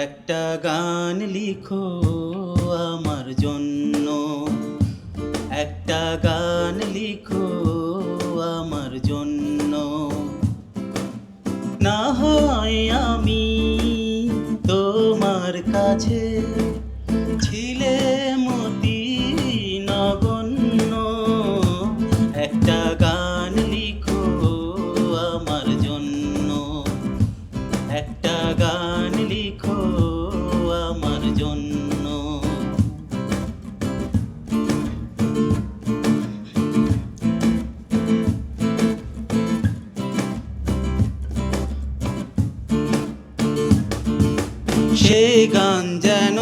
একটা গান লিখো আমার জন্য, একটা গান লিখো আমার জন্য। না হয় আমি তোমার কাছে ছিলে মতি নগণ্য। একটা গান লিখো আমার জন্য, একটা গান লিখো আমার জন্য। সে গান যেন